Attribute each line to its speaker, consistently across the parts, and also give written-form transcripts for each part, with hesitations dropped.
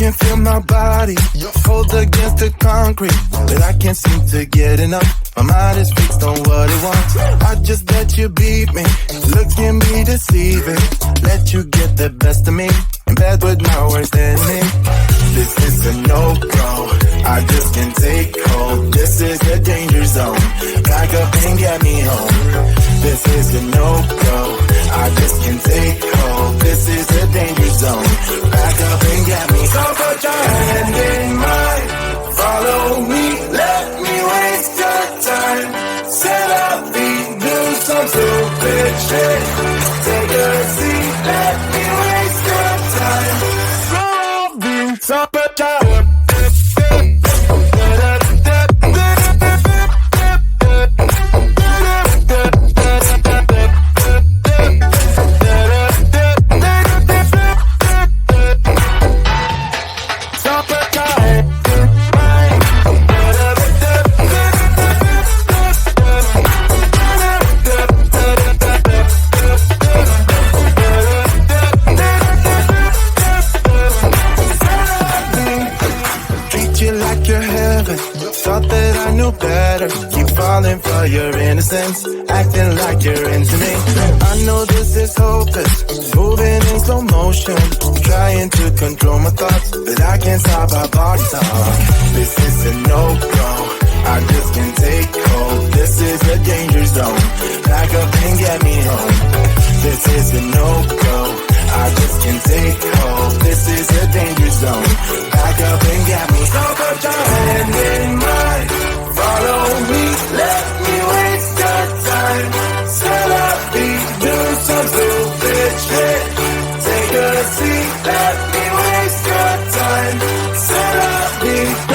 Speaker 1: can feel my body, hold against the concrete, but I can't seem to get enough. My mind is fixed on what it wants. I just let you beat me, look at me deceiving. Let you get the best of me, in bed with my worst enemy. This is a no-go, I just can't take hold. This is the danger zone, back up and get me home. This is a no-go, I just can't take hold. This is the danger zone, back up and get me. So put your hand in mine, follow me, let me waste your time. Set up feet, do some stupid shit. Take a seat, let me waste your time. So put your hand. Falling for your innocence, acting like you're into me. I know this is hopeless, moving in slow motion, trying to control my thoughts, but I can't stop our body talk. This is a no-go, I just can't take hold. This is a danger zone, back up and get me home. This is a no-go, I just can't take hold. This is a danger zone, back up and get me. So put your hand in mine, follow me, let me waste your time. Set up feet, do some stupid shit. Take a seat, let me waste your time. Set up feet.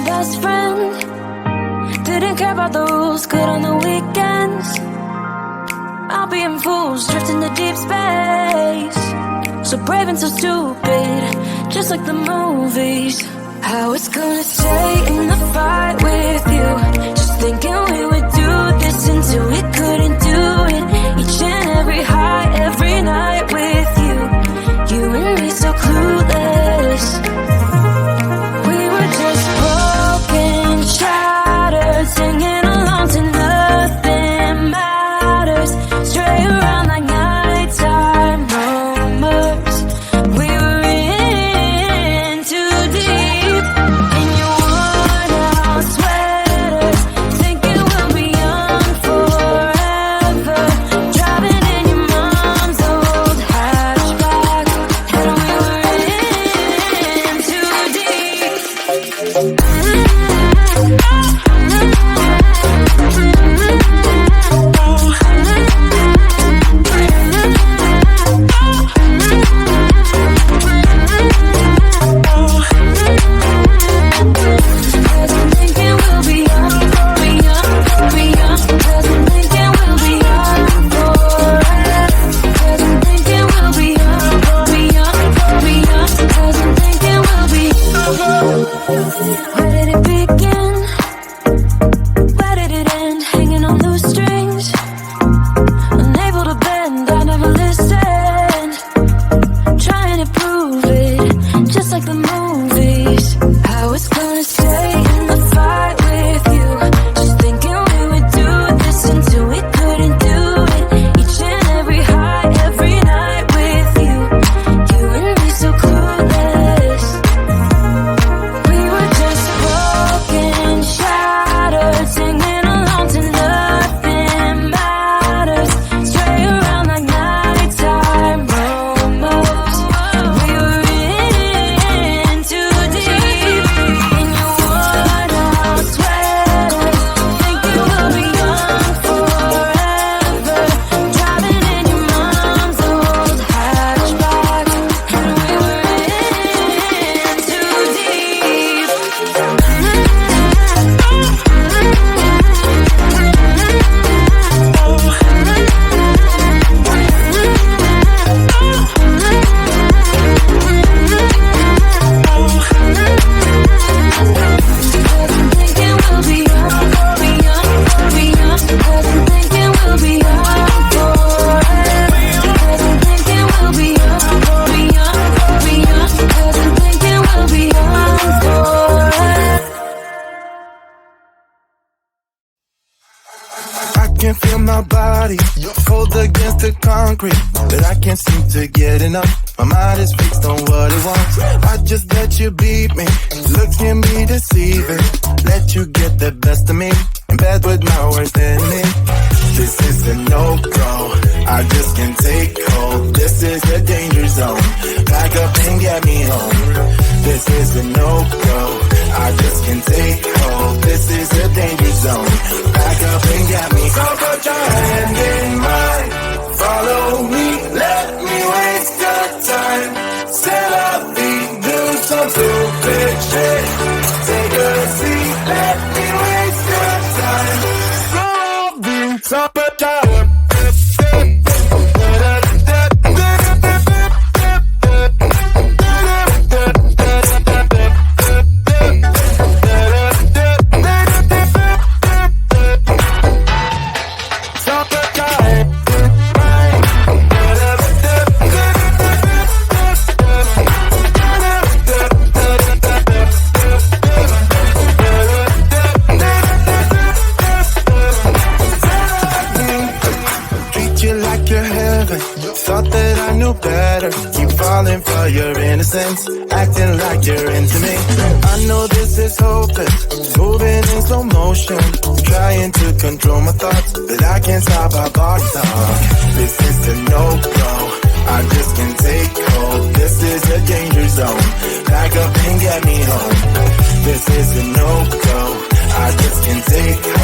Speaker 2: my best friend. Didn't care about the rules, good on the weekends. I'll be in fools, drifting to deep space. So brave and so stupid, just like the movies. How it's gonna stay in the fight with you. Just thinking we would do this until we couldn't do it. Each and every high, every night with you. You and me so clueless. We were just broken, shattered, singing along to nothing matters. Stray around like nighttime rumors. We were in too deep. In your worn out sweaters, thinking we'll be young forever. Driving in your mom's old hatchback, and we were in too deep. Cause I'm thinking we'll be young, be young, be young. Cause I'm thinking we'll be young forever. Cause I'm thinking we'll be young, be young, be young. Cause I'm thinking we'll be young. Where did it begin? Where did it end? Hanging on loose strings, unable to bend. I never listened, trying to prove it, just like the movies. How it's gonna stay in the fight with you. Just thinking we would do this until we couldn't do it. Each and every high, every night with you. You and me so clueless. We were just broken, shattered, singing along to nothing matters. Stray around like nighttime rumors. We were in too deep. In your worn out sweaters, thinking we'll be young forever. Driving in your mom's old hatchback, and we were in too deep. Cause I'm thinking we'll be young, be young, be young. Cause I'm thinking we'll be young forever. Cause I'm thinking we'll be young, be young, be young. Cause I'm thinking we'll be young forever.
Speaker 1: I can feel my body cold against the concrete, but I can't seem to get enough. My mind is fixed on what it wants. I just let you beat me, look at me deceiving. Let you get the best of me, in bed with my worst enemy. This is a no-go, I just can't take hold. This is a danger zone, back up and get me home. This is a no-go, I just can't take hold. This is a danger zone, back up and get me. So put your hand in mine, follow me, let me waste your time. Set up feet, do some stupid shit. Take a seat, let me waste your time. So put your thought that I knew better. Keep falling for your innocence, acting like you're into me. I know this is hopeless, moving in slow motion, trying to control my thoughts, but I can't stop our body talk. This is a no-go, I just can't take hold. This is a danger zone, back up and get me home. This is a no-go, I just can't take hold.